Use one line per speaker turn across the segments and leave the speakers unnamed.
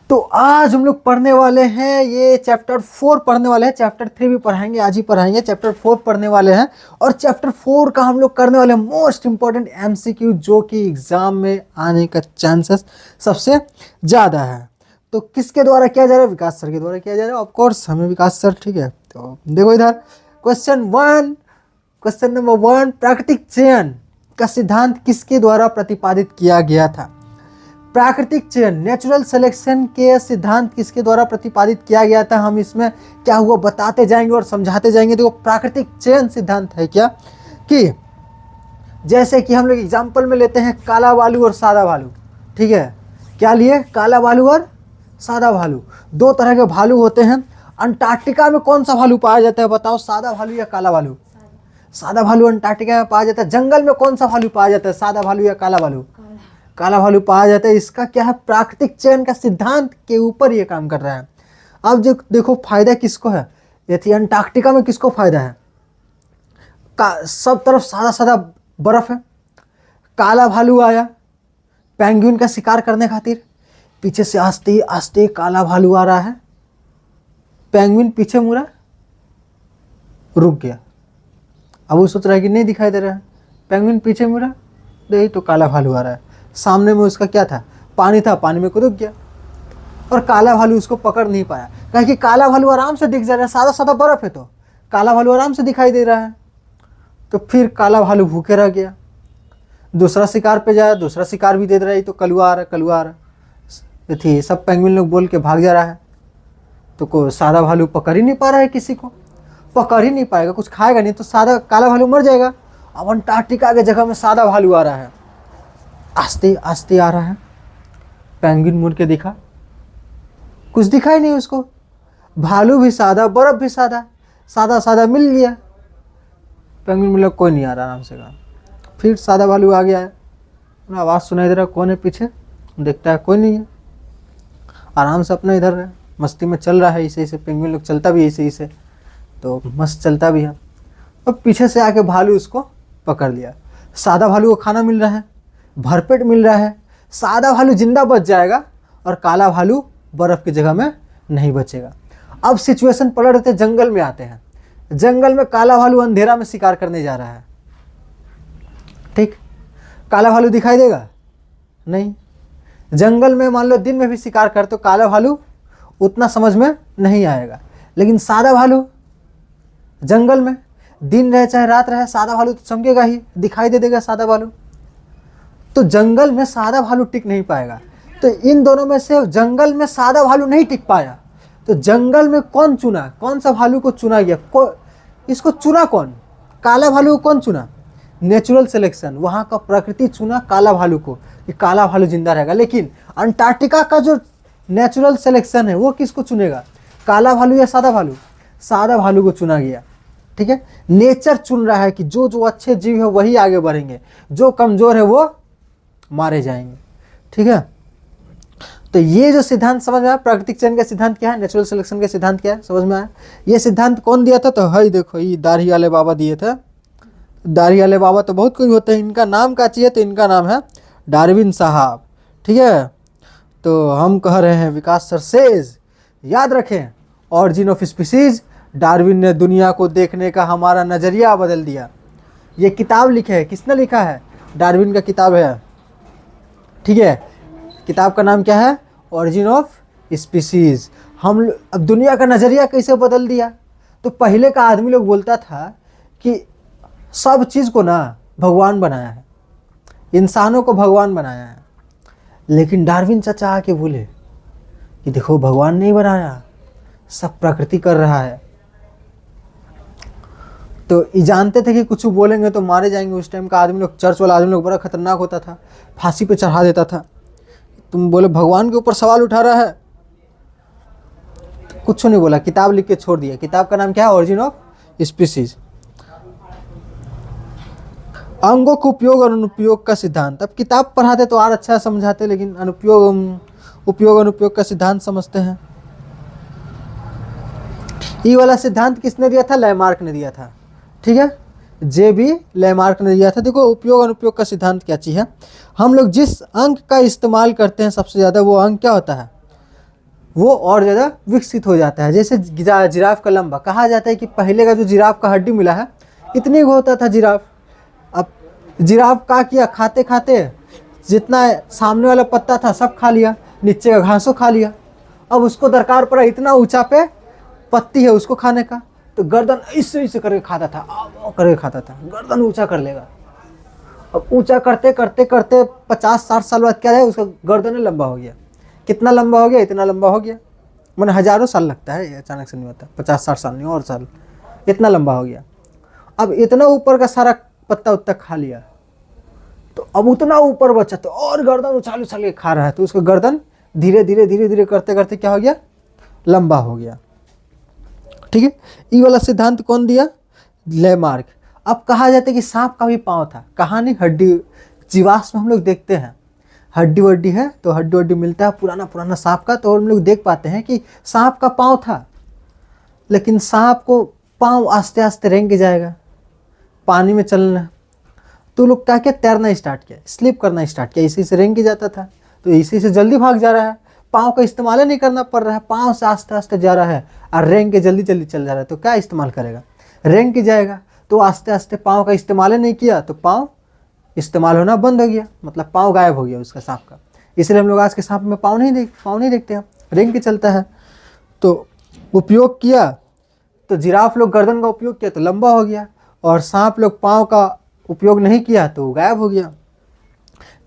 तो आज हम लोग पढ़ने वाले हैं, ये चैप्टर 4 पढ़ने वाले हैं। चैप्टर 3 भी पढ़ाएंगे, आज ही पढ़ाएंगे। चैप्टर 4 पढ़ने वाले हैं और चैप्टर 4 का हम लोग करने वाले हैं मोस्ट इंपॉर्टेंट एमसीक्यू, जो कि एग्जाम में आने का चांसेस सबसे ज़्यादा है। तो किसके द्वारा किया जा रहा है? विकास सर के द्वारा किया जा रहा है। ऑफ कोर्स हमें विकास सर, ठीक है। तो देखो इधर क्वेश्चन नंबर 1, प्राकृतिक चयन का सिद्धांत किसके द्वारा प्रतिपादित किया गया था? प्राकृतिक चयन, नेचुरल सिलेक्शन के सिद्धांत किसके द्वारा प्रतिपादित किया गया था? हम इसमें क्या हुआ बताते जाएंगे और समझाते जाएंगे। देखो प्राकृतिक चयन सिद्धांत है क्या कि जैसे कि हम लोग एग्जाम्पल में लेते हैं काला भालू और सादा भालू, ठीक है। क्या लिए? काला भालू और सादा भालू, दो तरह के भालू होते हैं। अंटार्कटिका में कौन सा भालू पाया जाता है बताओ? सादा भालू या काला भालू? सादा भालू अंटार्कटिका में पाया जाता है। जंगल में कौन सा भालू पाया जाता है? सादा भालू या काला भालू? काला भालू पाया जाता है। इसका क्या है? प्राकृतिक चयन का सिद्धांत के ऊपर ये काम कर रहा है। अब जो देखो फायदा किसको है? यदि अंटार्कटिका में किसको फायदा है? सब तरफ सादा सादा बर्फ है। काला भालू आया पेंगुइन का शिकार करने खातिर, पीछे से आस्ते आस्ते काला भालू आ रहा है, पेंगुइन पीछे मुड़ा, रुक गया। अब वो सोच रहा है कि नहीं दिखाई दे रहा है, पेंगुइन पीछे मुड़ा, नहीं तो काला भालू आ रहा है। सामने में उसका क्या था? पानी था, पानी में कूद गया और काला भालू उसको पकड़ नहीं पाया। कहा कि काला भालू आराम से दिख जा रहा है, सादा सादा बर्फ है तो काला भालू आराम से दिखाई दे रहा है। तो फिर काला भालू भूखे रह गया, दूसरा शिकार पे जाया, दूसरा शिकार भी दे रहा है, तो कलुआ आ रहा थी। सब पेंगुइन लोग बोल के भाग जा रहा है। तो सादा भालू पकड़ ही नहीं पा रहा है, किसी को पकड़ ही नहीं पाएगा, कुछ खाएगा नहीं तो सादा काला भालू मर जाएगा। अब अंटार्कटिका के जगह में सादा भालू आ रहा है, आस्ते आस्ते आ रहा है। पेंगुइन मुड़ के देखा, कुछ दिखाई नहीं उसको। भालू भी सादा, बर्फ भी सादा, सादा सादा मिल गया। पेंगुइन मिला, कोई नहीं आ रहा, आराम से कहा। फिर सादा भालू आ गया है, आवाज़ सुनाई दे रहा, कौन है पीछे? देखता है कोई नहीं है, आराम से अपना इधर मस्ती में चल रहा है। इसे इसे पेंगुइन लोग चलता भी है, इसे तो मस्त चलता भी है। अब पीछे से आके भालू उसको पकड़ लिया। सादा भालू को खाना मिल रहा है, भरपेट मिल रहा है। सादा भालू जिंदा बच जाएगा और काला भालू बर्फ की जगह में नहीं बचेगा। अब सिचुएशन पलटते जंगल में आते हैं। जंगल में काला भालू अंधेरा में शिकार करने जा रहा है, ठीक। काला भालू दिखाई देगा नहीं। जंगल में मान लो दिन में भी शिकार कर तो काला भालू उतना समझ में नहीं आएगा, लेकिन सादा भालू जंगल में दिन रहे चाहे रात रहे, सादा भालू तो चमकेगा ही, दिखाई दे देगा सादा भालू। तो जंगल में सादा भालू टिक नहीं पाएगा। तो इन दोनों में से जंगल में सादा भालू नहीं टिक पाया, तो जंगल में कौन चुना? कौन सा भालू को चुना गया? इसको चुना कौन? काला भालू को कौन चुना? नेचुरल सिलेक्शन, वहाँ का प्रकृति चुना काला भालू को कि काला भालू जिंदा रहेगा। लेकिन अंटार्कटिका का जो नेचुरल सिलेक्शन है वो किसको चुनेगा? काला भालू या सादा भालू? सादा भालू को चुना गया, ठीक है। नेचर चुन रहा है कि जो जो अच्छे जीव है वही आगे बढ़ेंगे, जो कमज़ोर है वो मारे जाएंगे, ठीक है। तो ये जो सिद्धांत समझ में आया, प्राकृतिक चयन का सिद्धांत क्या है, नेचुरल सिलेक्शन का सिद्धांत क्या है, समझ में आया। ये सिद्धांत कौन दिया था? तो है देखो, ये दाढ़ी वाले बाबा दिए थे। दाढ़ी वाले बाबा तो बहुत कुछ होते हैं, इनका नाम क्या चाहिए? तो इनका नाम है डार्विन साहब, ठीक है। तो हम कह रहे हैं विकास सर सेज, याद रखें, ऑरिजिन ऑफ स्पीसीज, डार्विन ने दुनिया को देखने का हमारा नज़रिया बदल दिया। ये किताब लिखे है, किसने लिखा है? डार्विन का किताब है, ठीक है। किताब का नाम क्या है? Origin of species. हम अब दुनिया का नज़रिया कैसे बदल दिया? तो पहले का आदमी लोग बोलता था कि सब चीज़ को ना भगवान बनाया है, इंसानों को भगवान बनाया है। लेकिन डार्विन चाचा आके बोले कि देखो भगवान नहीं बनाया, सब प्रकृति कर रहा है। तो ये जानते थे कि कुछ बोलेंगे तो मारे जाएंगे। उस टाइम का आदमी लोग, चर्च वाला आदमी लोग बड़ा खतरनाक होता था, फांसी पे चढ़ा देता था। तुम बोले भगवान के ऊपर सवाल उठा रहा है, तो कुछ नहीं बोला, किताब लिख के छोड़ दिया। किताब का नाम क्या है? Origin of species. अंगों के उपयोग और अनुपयोग का सिद्धांत। अब किताब पढ़ाते तो और अच्छा समझाते, लेकिन उपयोग अनुपयोग का सिद्धांत समझते हैं। ये वाला सिद्धांत किसने दिया था? लैमार्क ने दिया था, ठीक है। JB लैमार्क ने दिया था। देखो उपयोग अनुपयोग का सिद्धांत क्या चीज़ है? हम लोग जिस अंक का इस्तेमाल करते हैं सबसे ज़्यादा, वो अंक क्या होता है? वो और ज़्यादा विकसित हो जाता है। जैसे जिराफ का लंबा, कहा जाता है कि पहले का जो जिराफ का हड्डी मिला है इतनी होता था जिराफ। अब जिराफ का किया, खाते खाते जितना सामने वाला पत्ता था सब खा लिया, नीचे का घासों खा लिया। अब उसको दरकार पड़ा इतना ऊंचा पे पत्ती है उसको खाने का, तो गर्दन इससे इससे करके खाता था, करके खाता था, गर्दन ऊंचा कर लेगा। अब ऊंचा करते करते करते 50-60 साल बाद क्या है, उसका गर्दन लंबा हो गया। कितना लंबा हो गया, इतना लंबा हो गया, मैंने हज़ारों साल लगता है, ये अचानक से नहीं होता, 50-60 साल नहीं और साल, इतना लंबा हो गया। अब इतना ऊपर का सारा पत्ता उत्ता खा लिया, तो अब उतना ऊपर बचा, तो और गर्दन उछाल उछाल के खा रहा है, तो उसका गर्दन धीरे धीरे धीरे धीरे करते करते क्या हो गया, लंबा हो गया। ठीक है, ये वाला सिद्धांत कौन दिया, लेमार्क। अब कहा जाता है कि सांप का भी पाँव था, कहानी हड्डी जीवाश्म में हम लोग देखते हैं, हड्डी वड्डी है तो हड्डी वड्डी मिलता है पुराना पुराना सांप का, तो हम लोग देख पाते हैं कि सांप का पाँव था, लेकिन सांप को पाँव आस्ते आस्ते रेंग जाएगा, पानी में चलना, तो लोग क्या किया, तैरना स्टार्ट किया, स्लिप करना स्टार्ट किया, इसी से रेंग जाता था, तो इसी से जल्दी भाग जा रहा है, पाँव का इस्तेमाल नहीं करना पड़ रहा है, पाँव से आस्ते आस्ते जा रहा है और रेंग के जल्दी जल्दी चल जा रहा है, तो क्या इस्तेमाल करेगा, रेंग के जाएगा। तो आस्ते आस्ते पाँव का इस्तेमाल नहीं किया तो पाँव इस्तेमाल होना बंद हो गया, मतलब पाँव गायब हो गया उसका सांप का। इसलिए हम लोग आज के सांप में पाँव नहीं देखते हैं, रेंग के चलता है। तो उपयोग किया तो जिराफ लोग गर्दन का उपयोग किया तो लंबा हो गया, और सांप लोग पाँव का उपयोग नहीं किया तो गायब हो गया।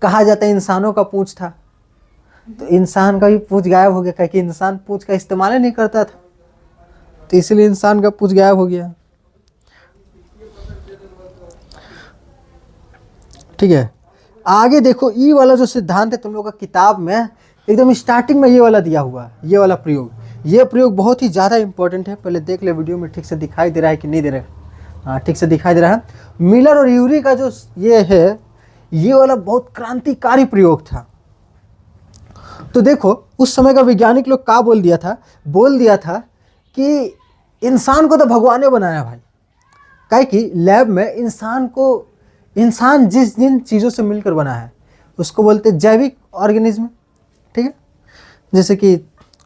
कहा जाता है इंसानों का पूंछ था, तो इंसान का भी पूंछ गायब हो गया, क्योंकि इंसान पूंछ का इस्तेमाल ही नहीं करता था, तो इसलिए इंसान का पूंछ गायब हो गया। ठीक है, आगे देखो, ये वाला जो सिद्धांत है तुम लोग का किताब में एकदम स्टार्टिंग में ये वाला दिया हुआ है, ये वाला प्रयोग, ये प्रयोग बहुत ही ज़्यादा इंपॉर्टेंट है। पहले देख ले वीडियो में ठीक से दिखाई दे रहा है कि नहीं दे रहा है, हाँ ठीक से दिखाई दे रहा है। मिलर और यूरी का जो ये है, ये वाला बहुत क्रांतिकारी प्रयोग था। तो देखो उस समय का वैज्ञानिक लोग क्या बोल दिया था कि इंसान को तो भगवान ने बनाया भाई, काहे कि लैब में इंसान जिस जिन चीज़ों से मिलकर बना है उसको बोलते हैं जैविक ऑर्गेनिज्म। ठीक है, जैसे कि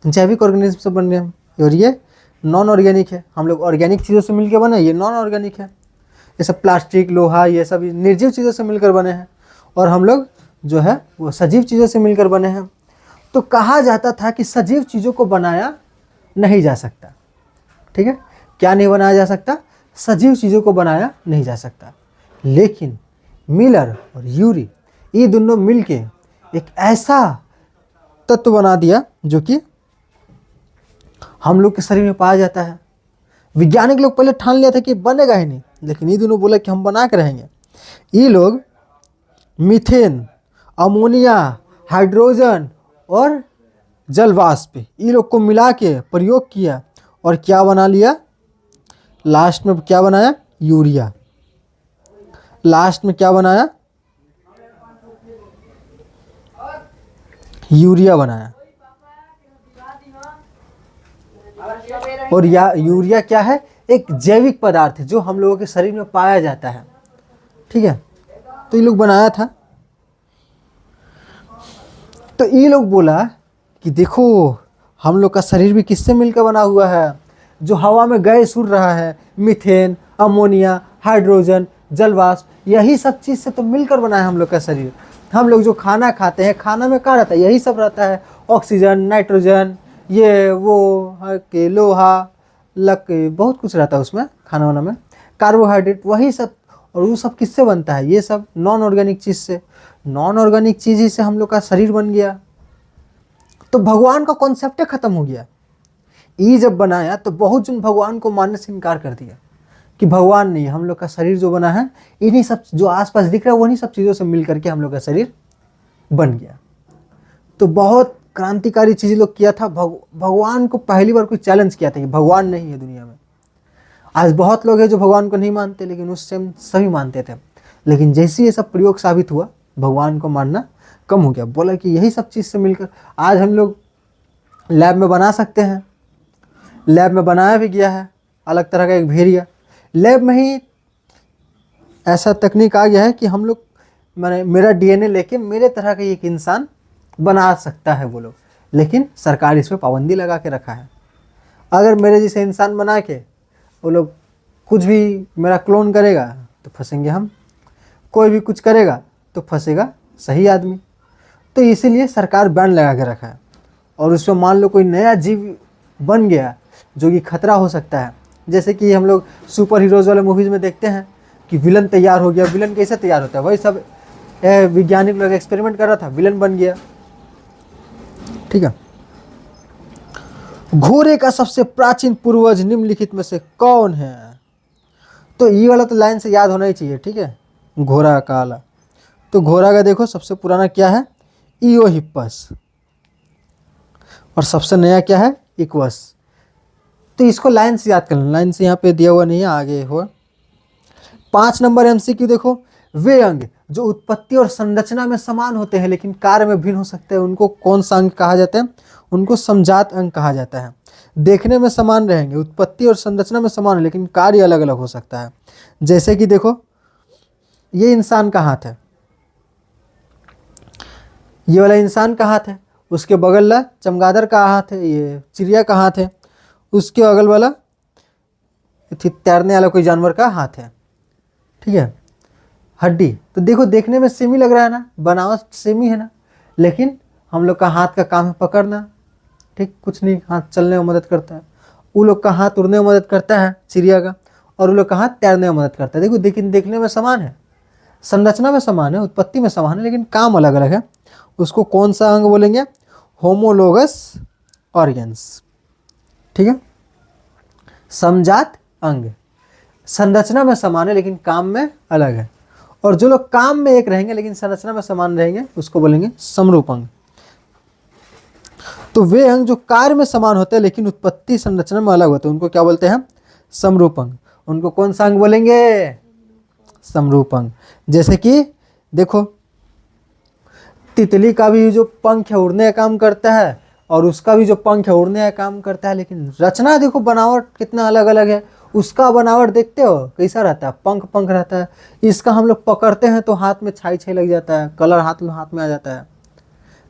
जैविक ऑर्गेनिज्म से बन रहे हैं, और ये नॉन ऑर्गेनिक है, हम लोग ऑर्गेनिक चीज़ों से मिलकर बने, ये नॉन ऑर्गेनिक है। ये सब प्लास्टिक, लोहा, ये सब निर्जीव चीज़ों से मिलकर बने हैं, और हम लोग जो है वो सजीव चीज़ों से मिलकर बने हैं। तो कहा जाता था कि सजीव चीज़ों को बनाया नहीं जा सकता। ठीक है, क्या नहीं बनाया जा सकता, सजीव चीज़ों को बनाया नहीं जा सकता। लेकिन मिलर और यूरी ये दोनों मिलके एक ऐसा तत्व बना दिया जो कि हम लोग के शरीर में पाया जाता है। वैज्ञानिक लोग पहले ठान लिया था कि बनेगा ही नहीं, लेकिन ये दोनों बोला कि हम बना के रहेंगे। ये लोग मीथेन, अमोनिया, हाइड्रोजन और जलवाष्प, ये लोग को मिला के प्रयोग किया, और क्या बना लिया, लास्ट में क्या बनाया, यूरिया। लास्ट में क्या बनाया, यूरिया बनाया। और यूरिया क्या है, एक जैविक पदार्थ है जो हम लोगों के शरीर में पाया जाता है। ठीक है, तो ये लोग बनाया था। तो ये लोग बोला कि देखो हम लोग का शरीर भी किससे मिलकर बना हुआ है, जो हवा में गैस उड़ रहा है, मीथेन, अमोनिया, हाइड्रोजन, जलवाष्प, यही सब चीज़ से तो मिलकर बना है हम लोग का शरीर। हम लोग जो खाना खाते हैं, खाना में क्या रहता है, यही सब रहता है, ऑक्सीजन, नाइट्रोजन, ये वो के लोहा लक, बहुत कुछ रहता है उसमें, खाना वाना में, कार्बोहाइड्रेट, वही सब। और वो सब किससे बनता है, ये सब नॉन ऑर्गेनिक चीज़ से। नॉन ऑर्गेनिक चीज़ ही से हम लोग का शरीर बन गया, तो भगवान का कॉन्सेप्ट ख़त्म हो गया। ये जब बनाया तो बहुत जन भगवान को मानने से इनकार कर दिया कि भगवान नहीं, हम लोग का शरीर जो बना है इन्हीं सब जो आसपास दिख रहा है वही सब चीज़ों से मिल करके हम लोग का शरीर बन गया। तो बहुत क्रांतिकारी चीज़ लोग किया था। भगवान को पहली बार कोई चैलेंज किया था कि भगवान नहीं है दुनिया में। आज बहुत लोग हैं जो भगवान को नहीं मानते, लेकिन उस टाइम सभी मानते थे। लेकिन जैसे ये सब प्रयोग साबित हुआ, भगवान को मानना कम हो गया। बोला कि यही सब चीज़ से मिलकर आज हम लोग लैब में बना सकते हैं। लैब में बनाया भी गया है अलग तरह का एक भेड़िया। लैब में ही ऐसा तकनीक आ गया है कि हम लोग मेरा DNA लेके मेरे तरह का एक इंसान बना सकता है वो लोग। लेकिन सरकार इस पर पाबंदी लगा के रखा है। अगर मेरे जैसे इंसान बना के वो लोग कुछ भी मेरा क्लोन करेगा तो फंसेंगे हम, कोई भी कुछ करेगा तो फंसेगा सही आदमी। तो इसीलिए सरकार बैन लगा के रखा है। और उसमें मान लो कोई नया जीव बन गया जो कि खतरा हो सकता है, जैसे कि हम लोग सुपर हीरोज़ वाले मूवीज़ में देखते हैं कि विलन तैयार हो गया। विलन कैसे तैयार होता है, वही सब वैज्ञानिक लोग एक्सपेरिमेंट कर रहा था, विलन बन गया। ठीक है। घोड़े का सबसे प्राचीन पूर्वज निम्नलिखित में से कौन है? तो ये वाला तो लाइन से याद होना ही चाहिए। ठीक है, घोड़ा काला। तो घोड़ा का देखो सबसे पुराना क्या है, इओहिप्पस, और सबसे नया क्या है, इक्वस। तो इसको लाइन से याद करना, लाइन से यहाँ पे दिया हुआ नहीं है, आगे हुआ। 5 नंबर MCQ देखो, वे अंग जो उत्पत्ति और संरचना में समान होते हैं लेकिन कार्य में भिन्न हो सकते हैं, उनको कौन सा अंग कहा जाता है? उनको समजात अंग कहा जाता है। देखने में समान रहेंगे, उत्पत्ति और संरचना में समान है लेकिन कार्य अलग अलग हो सकता है। जैसे कि देखो, ये इंसान का हाथ है, ये वाला इंसान का हाथ है, उसके बगल वाला चमगादड़ का हाथ है, ये चिड़िया का हाथ है, उसके अगल वाला तैरने वाला कोई जानवर का हाथ है। ठीक है, हड्डी। तो देखो देखने में सेम ही लग रहा है ना, बनावट सेम ही है ना, लेकिन हम लोग का हाथ का काम है पकड़ना, ठीक, कुछ नहीं, हाथ चलने में मदद करता है। वो लोग का हाथ उड़ने में मदद करता है चिड़िया का, और वो लोग का हाथ तैरने में मदद करता है। देखो लेकिन देखने में समान है, संरचना में समान है, उत्पत्ति में समान है, लेकिन काम अलग अलग है। उसको कौन सा अंग बोलेंगे? Homologous organs. ठीक है, समजात अंग, संरचना में समान है लेकिन काम में अलग है। और जो लोग काम में एक रहेंगे लेकिन संरचना में समान रहेंगे उसको बोलेंगे समरूप अंग। तो वे अंग जो कार्य में समान होते हैं लेकिन उत्पत्ति संरचना में अलग होते हैं, उनको क्या बोलते हैं? समरूप अंग। उनको कौन सा अंग बोलेंगे? समरूप अंग। जैसे कि देखो, तितली का भी जो पंख है उड़ने का काम करता है, और उसका भी जो पंख है उड़ने का काम करता है, लेकिन रचना देखो, बनावट कितना अलग अलग है। उसका बनावट देखते हो कैसा रहता है, पंख पंख रहता है। इसका हम लोग पकड़ते हैं तो हाथ में छाई छाई लग जाता है, कलर हाथ में आ जाता है।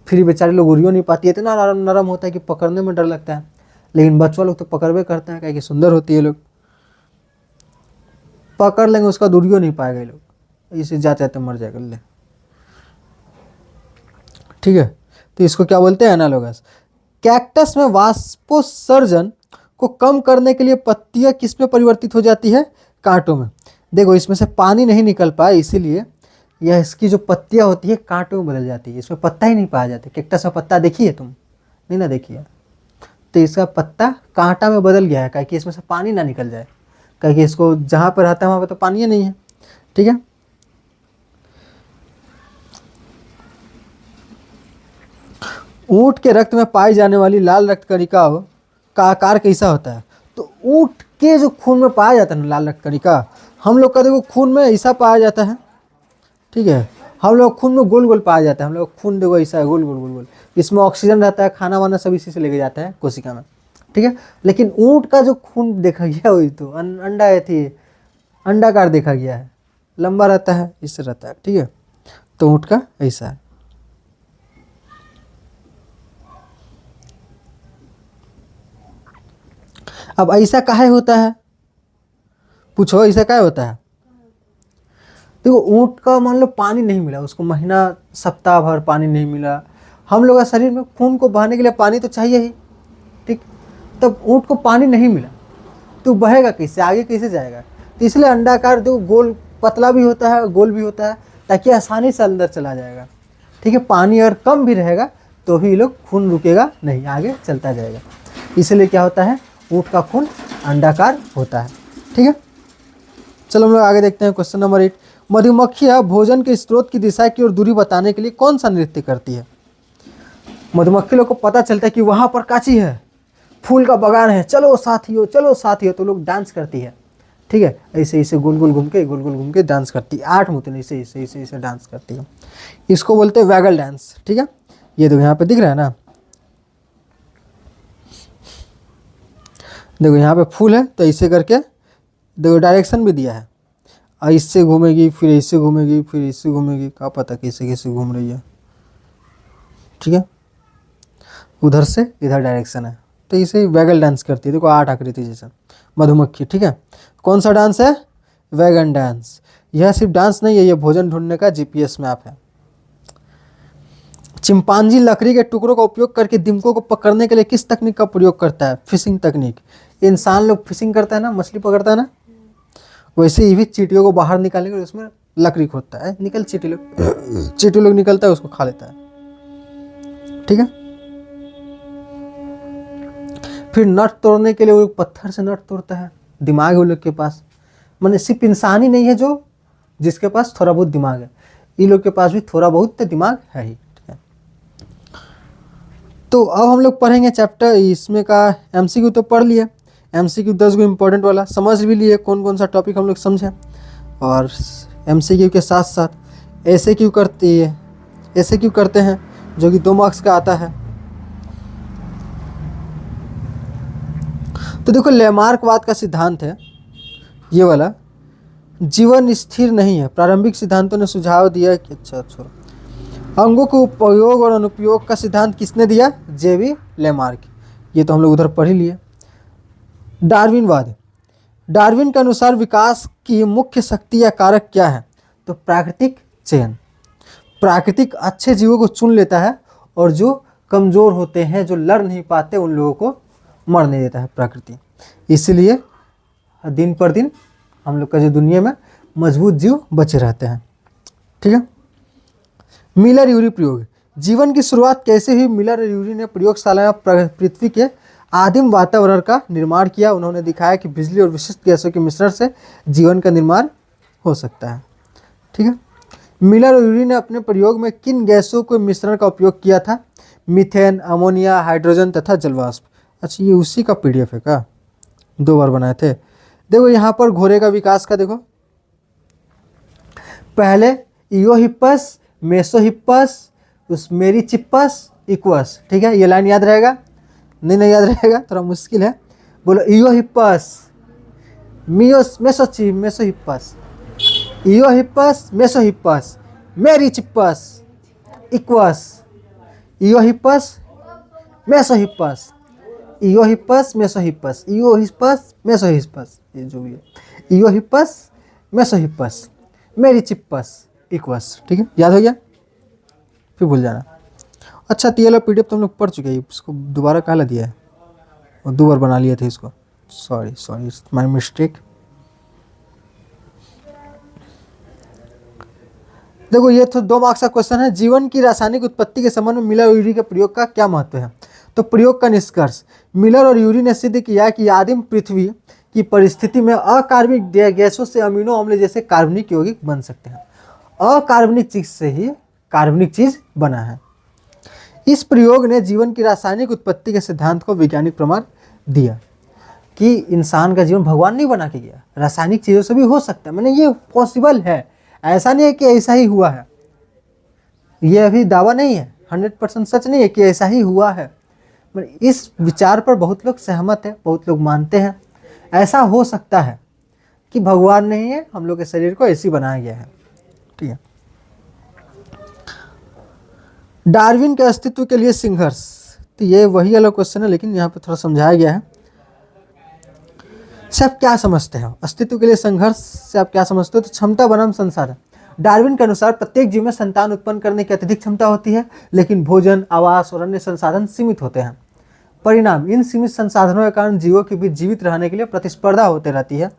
फिर बेचारे लोग उड़ियो नहीं पाती है, इतना नरम नरम होता है कि पकड़ने में डर लगता है। लेकिन बच्चों लोग तो पकड़वे करते हैं, क्या सुंदर होती है, लोग पकड़ लेंगे उसका उड़ियो नहीं पाएगा ये लोग, इसे जाते जाते मर जाएगा ले। ठीक है, तो इसको क्या बोलते हैं? एनालोगस। कैक्टस में वाष्पोत्सर्जन को कम करने के लिए पत्तियां किस में परिवर्तित हो जाती है? कांटों में। देखो इसमें से पानी नहीं निकल पाए, इसीलिए यह इसकी जो पत्तियां होती है कांटों में बदल जाती है। इसमें पत्ता ही नहीं पाया जाता। कैक्टस में पत्ता देखी है तुम? नहीं ना देखी है। तो इसका पत्ता कांटा में बदल गया है, क्या कि इसमें से पानी ना निकल जाए, क्या कि इसको जहाँ पर रहता है वहाँ पर तो पानी नहीं है। ठीक है, ऊँट के रक्त में पाई जाने वाली लाल रक्त कणिका का आकार कैसा होता है? तो ऊँट के जो खून में पाया जाता है ना लाल रक्त कणिका, हम लोग का देखो खून में ऐसा पाया जाता है। ठीक है, हम लोग खून में गोल गोल पाया जाता है। हम लोग खून देखो ऐसा है, गोल गोल गोल गोल। इसमें ऑक्सीजन रहता है, खाना वाना सब इसी से लेके जाता है कोशिका में। ठीक है, लेकिन ऊँट का जो खून देखा गया वही तो अंडा है थी, अंडाकार देखा गया है, लंबा रहता है, इससे रहता है। ठीक है, तो ऊँट का ऐसा है। अब ऐसा काहे होता है? पूछो ऐसा काहे होता है? देखो ऊँट का मान लो पानी नहीं मिला, उसको महीना सप्ताह भर पानी नहीं मिला। हम लोग का शरीर में खून को बहाने के लिए पानी तो चाहिए ही। ठीक, तब ऊँट को पानी नहीं मिला तो बहेगा कैसे, आगे कैसे जाएगा? तो इसलिए अंडाकार देखो गोल, पतला भी होता है, गोल भी होता है, ताकि आसानी से अंदर चला जाएगा। ठीक है, पानी अगर कम भी रहेगा तो भी ये लोग खून रुकेगा नहीं, आगे चलता जाएगा। इसलिए क्या होता है? ऊँट का खून अंडाकार होता है। ठीक है, चलो हम लोग आगे देखते हैं। क्वेश्चन नंबर 8, मधुमक्खियाँ भोजन के स्रोत की दिशा की ओर दूरी बताने के लिए कौन सा नृत्य करती है? मधुमक्खी लोग को पता चलता है कि वहाँ पर काची है, फूल का बगान है, चलो साथियों चलो साथियों, तो लोग डांस करती है। ठीक है, ऐसे ऐसे गोल गोल घूम के डांस करती है। 8 मुतन ऐसे ऐसे ऐसे ऐसे डांस करती है। इसको बोलते हैं वैगल डांस। ठीक है, ये देखो यहाँ पे दिख रहा है ना, देखो यहाँ पे फूल है, तो ऐसे करके देखो डायरेक्शन भी दिया है, इससे घूमेगी, फिर ऐसे घूमेगी, फिर ऐसे घूमेगी, क्या पता कैसे कैसे घूम रही है। ठीक है, उधर से इधर डायरेक्शन है, तो इसे वैगल डांस करती है। देखो 8 आकृति जैसा मधुमक्खी, ठीक है। कौन सा डांस है? Wagon dance. यह सिर्फ डांस नहीं है, यह भोजन ढूंढने का जीपीएस मैप है। चिंपांजी लकड़ी के टुकड़ों का उपयोग करके दिमकों को पकड़ने के लिए किस तकनीक का प्रयोग करता है? फिशिंग तकनीक। इंसान लोग फिशिंग करता है ना, मछली पकड़ता है ना, वैसे ही भी चींटियों को बाहर निकालने के लिए उसमें लकड़ी खोदता है। निकल चींटी लोग निकलता है, उसको खा लेता है, ठीक है। फिर नट तोड़ने के लिए वो पत्थर से नट तोड़ता है। दिमाग है वो लोग के पास, माने सिर्फ इंसान ही नहीं है जो जिसके पास थोड़ा बहुत दिमाग है, इन लोग के पास भी थोड़ा बहुत तो दिमाग है ही, ठीक है। तो अब हम लोग पढ़ेंगे चैप्टर इसमें का एमसीक्यू तो पढ़ लिए, एमसीक्यू 10 को इम्पोर्टेंट वाला समझ भी लिए, कौन कौन सा टॉपिक हम लोग समझे, और एमसीक्यू के साथ साथ ऐसे क्यों करते हैं जो कि 2 मार्क्स का आता है। तो देखो लैमार्कवाद का सिद्धांत है ये वाला, जीवन स्थिर नहीं है। प्रारंभिक सिद्धांतों ने सुझाव दिया कि अच्छा अंगों के उपयोग और अनुपयोग का सिद्धांत किसने दिया? जेवी लैमार्क। ये तो हम लोग उधर पढ़ ही लिए। डार्विनवाद, डार्विन के अनुसार विकास की मुख्य शक्ति या कारक क्या है? तो प्राकृतिक चयन। प्राकृतिक अच्छे जीवों को चुन लेता है और जो कमज़ोर होते हैं, जो लड़ नहीं पाते, उन लोगों को मरने देता है प्रकृति। इसलिए दिन पर दिन हम लोग का जो दुनिया में मजबूत जीव बचे रहते हैं, ठीक है। मिलर यूरी प्रयोग, जीवन की शुरुआत कैसे हुई? मिलर और यूरी ने प्रयोगशाला में पृथ्वी के आदिम वातावरण का निर्माण किया। उन्होंने दिखाया कि बिजली और विशिष्ट गैसों के मिश्रण से जीवन का निर्माण हो सकता है, ठीक है। मिलर और यूरी ने अपने प्रयोग में किन गैसों के मिश्रण का उपयोग किया था? मीथेन, अमोनिया, हाइड्रोजन तथा जलवाष्प। अच्छा, ये उसी का पीडीएफ है क्या? 2 बार बनाए थे। देखो यहाँ पर घोड़े का विकास का देखो, पहले इयोहिप्पस, मेसोहिप्पस, उस मेरिचिप्पस, इक्वस, ठीक है। ये लाइन याद रहेगा? नहीं याद रहेगा, थोड़ा मुश्किल है। बोलो इयोहिप्पस, मेसोहिप्पस, इयोहिप्पस, मेसोहिप्पस, मेरिचिप्पस, इक्वस, इयोहिप्पस, मेसोहिप्पस, इयोहिप्पस, मेसोहिप्पस, इयोहिप्पस, मेसोहिप्पस, ये जो भी है, इयोहिप्पस, मेसोहिप्पस, मेरिचिप्पस, इक्वस, ठीक है। याद हो गया? फिर भूल जाना। अच्छा, तो ये वाला पीडीएफ तो हम लोग पढ़ चुके हैं, इसको दोबारा काला दिया है और 2 बार बना लिए थे इसको। Sorry my mistake. देखो ये तो 2 मार्क्स का क्वेश्चन है। जीवन की रासायनिक उत्पत्ति के संबंध में मिलर और यूरी के प्रयोग का क्या महत्व है? तो प्रयोग का निष्कर्ष, मिलर और यूरी ने सिद्ध किया कि आदिम पृथ्वी की परिस्थिति में अकार्बनिक गैसों से अमीनो अम्ल जैसे कार्बनिक यौगिक बन सकते हैं। अकार्बनिक चीज से ही कार्बनिक चीज बना है। इस प्रयोग ने जीवन की रासायनिक उत्पत्ति के सिद्धांत को वैज्ञानिक प्रमाण दिया कि इंसान का जीवन भगवान नहीं बना के गया, रासायनिक चीज़ों से भी हो सकता है। मैंने ये पॉसिबल है, ऐसा नहीं है कि ऐसा ही हुआ है, ये अभी दावा नहीं है, 100% सच नहीं है कि ऐसा ही हुआ है। इस विचार पर बहुत लोग सहमत हैं, बहुत लोग मानते हैं ऐसा हो सकता है कि भगवान नहीं है, हम लोग के शरीर को ऐसे बनाया गया है, ठीक है। डार्विन के अस्तित्व के लिए संघर्ष, तो ये वही अलग क्वेश्चन है, लेकिन यहाँ पे थोड़ा समझाया गया है। से आप क्या समझते हो अस्तित्व के लिए संघर्ष से आप क्या समझते हो? तो क्षमता बनाम संसाधन। डार्विन के अनुसार प्रत्येक जीव में संतान उत्पन्न करने की अत्यधिक क्षमता होती है, लेकिन भोजन, आवास और अन्य संसाधन सीमित होते हैं। परिणाम, इन सीमित संसाधनों के कारण जीवों के बीच जीवित रहने के लिए प्रतिस्पर्धा होती रहती है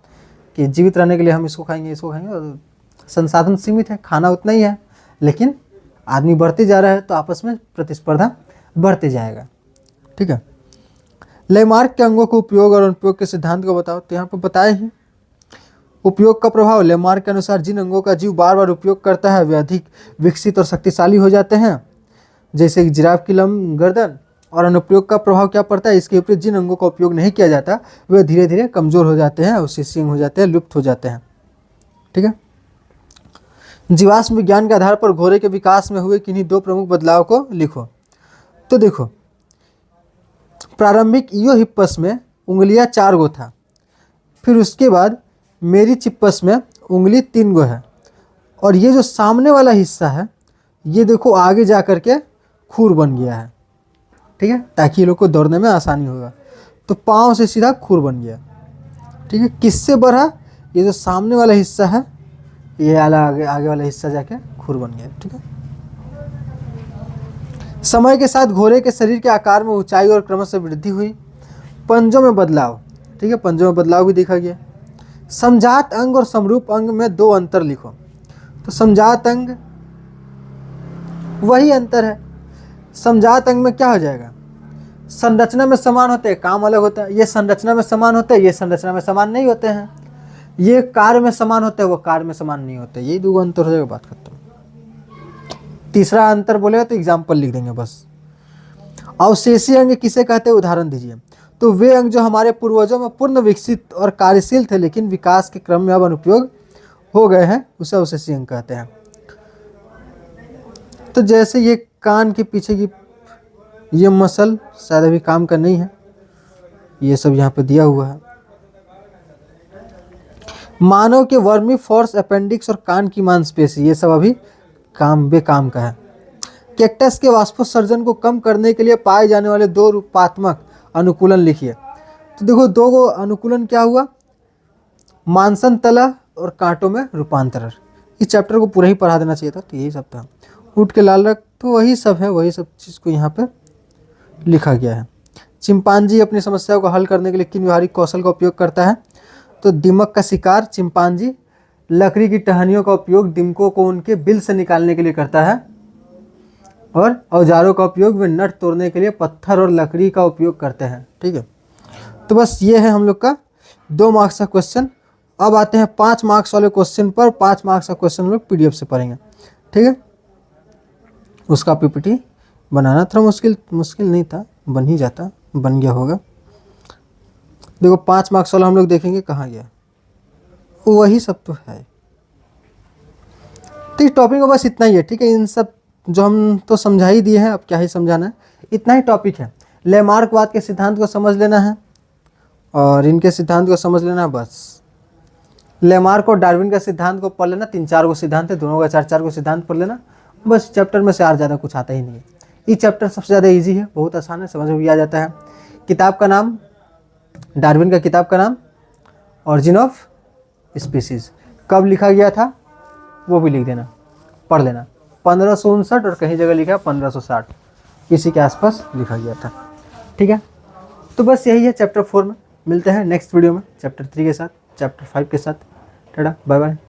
कि जीवित रहने के लिए हम इसको खाएंगे, और संसाधन सीमित है, खाना उतना ही है, लेकिन आदमी बढ़ते जा रहा है तो आपस में प्रतिस्पर्धा बढ़ते जाएगा, ठीक है। लैमार्क के अंगों के उपयोग और अनुपयोग के सिद्धांत को बताओ। तो यहाँ पर बताए ही उपयोग का प्रभाव। लैमार्क के अनुसार जिन अंगों का जीव बार बार उपयोग करता है वे अधिक विकसित और शक्तिशाली हो जाते हैं, जैसे कि जिराफ की लंबी गर्दन। और अनुपयोग का प्रभाव क्या पड़ता है? इसके विपरीत जिन अंगों का उपयोग नहीं किया जाता वे धीरे धीरे कमजोर हो जाते हैं, उससे सींग हो जाते हैं, लुप्त हो जाते हैं, ठीक है। जीवाश्म विज्ञान के आधार पर घोड़े के विकास में हुए किन्हीं 2 प्रमुख बदलाव को लिखो। तो देखो, प्रारंभिक इयोहिप्पस में उंगलियां 4 गो था, फिर उसके बाद मेरिचिप्पस में उंगली 3 गो है, और ये जो सामने वाला हिस्सा है ये देखो आगे जा कर के खुर बन गया है, ठीक है, ताकि ये लोग को दौड़ने में आसानी होगा। तो पाँव से सीधा खुर बन गया। ठीक है, किससे बढ़ा? ये जो सामने वाला हिस्सा है, ये आगे वाला हिस्सा जाके खुर बन गया। ठीक है, समय के साथ घोड़े के शरीर के आकार में ऊंचाई और क्रमशः वृद्धि हुई। पंजों में बदलाव। ठीक है, पंजों में बदलाव भी देखा गया। समजात अंग और समरूप अंग में दो अंतर लिखो। तो समजात अंग वही अंतर है। समजात अंग में क्या हो जाएगा? संरचना में समान होते हैं, काम अलग होता है। ये संरचना में समान होते हैं, ये संरचना में समान नहीं होते हैं। ये कार्य में समान होते हैं, वो कार्य में समान नहीं होते। यही दो अंतर हो जाएगा, बात खत्म। तीसरा अंतर बोलेगा तो एग्जाम्पल लिख देंगे बस। अवशेषी अंग किसे कहते हैं? उदाहरण दीजिए। तो वे अंग जो हमारे पूर्वजों में पूर्ण विकसित और कार्यशील थे लेकिन विकास के क्रम में अब अनुपयोग हो गए हैं, उसे अवशेषी अंग कहते हैं। तो जैसे ये कान के पीछे की ये मसल शायद अभी काम का नहीं है, ये सब यहाँ पे दिया हुआ है। मानव के वर्मी फोर्स, अपेंडिक्स और कान की मांसपेशी, ये सब अभी बेकाम का है। कैक्टस के वाष्पोत्सर्जन को कम करने के लिए पाए जाने वाले दो रूपात्मक अनुकूलन लिखिए। तो देखो, दो गो अनुकूलन क्या हुआ? मानसन तला और कांटों में रूपांतरण। इस चैप्टर को पूरा ही पढ़ा देना चाहिए था। तो यही सब था। ऊँट के लाल रंग, तो वही सब है, वही सब चीज़ को यहाँ पे लिखा गया है। चिंपांजी अपनी समस्याओं को हल करने के लिए किन व्यवहारिक कौशल का उपयोग करता है? तो दीमक का शिकार चिंपांजी लकड़ी की टहनियों का उपयोग दीमकों को उनके बिल से निकालने के लिए करता है, और औजारों का उपयोग वे नट तोड़ने के लिए पत्थर और लकड़ी का उपयोग करते हैं। ठीक है, तो बस ये है हम लोग का 2 मार्क्स का क्वेश्चन। अब आते हैं 5 मार्क्स वाले क्वेश्चन पर। 5 मार्क्स का क्वेश्चन हम लोग PDF से पढ़ेंगे। ठीक है, उसका PPT बनाना थोड़ा मुश्किल नहीं था, बन ही जाता, बन गया होगा। देखो 5 मार्क्स वाला हम लोग देखेंगे कहाँ गया, वही सब तो है। तो इस टॉपिक में बस इतना ही है। ठीक है, इन सब जो हम तो समझा ही दिए हैं, अब क्या ही समझाना है, इतना ही टॉपिक है। लेमार्कवाद के सिद्धांत को समझ लेना है और इनके सिद्धांत को समझ लेना है बस। लेमार्क और डार्विन का सिद्धांत को पढ़ लेना, 3-4 गो सिद्धांत है, दोनों का 4-4 गो सिद्धांत पढ़ लेना बस। चैप्टर में से और ज़्यादा कुछ आता ही नहीं है। ये चैप्टर सबसे ज़्यादा इजी है, बहुत आसान है, समझ में भी आ जाता है। किताब का नाम, डार्विन का किताब का नाम ऑरिजिन ऑफ स्पीसीज, कब लिखा गया था वो भी लिख देना, पढ़ लेना। 1559 और कहीं जगह लिखा है 1560, इसी के आसपास लिखा गया था। ठीक है, तो बस यही है चैप्टर 4 में। मिलते हैं नेक्स्ट वीडियो में चैप्टर 3 के साथ, चैप्टर 5 के साथ। Tata, bye bye.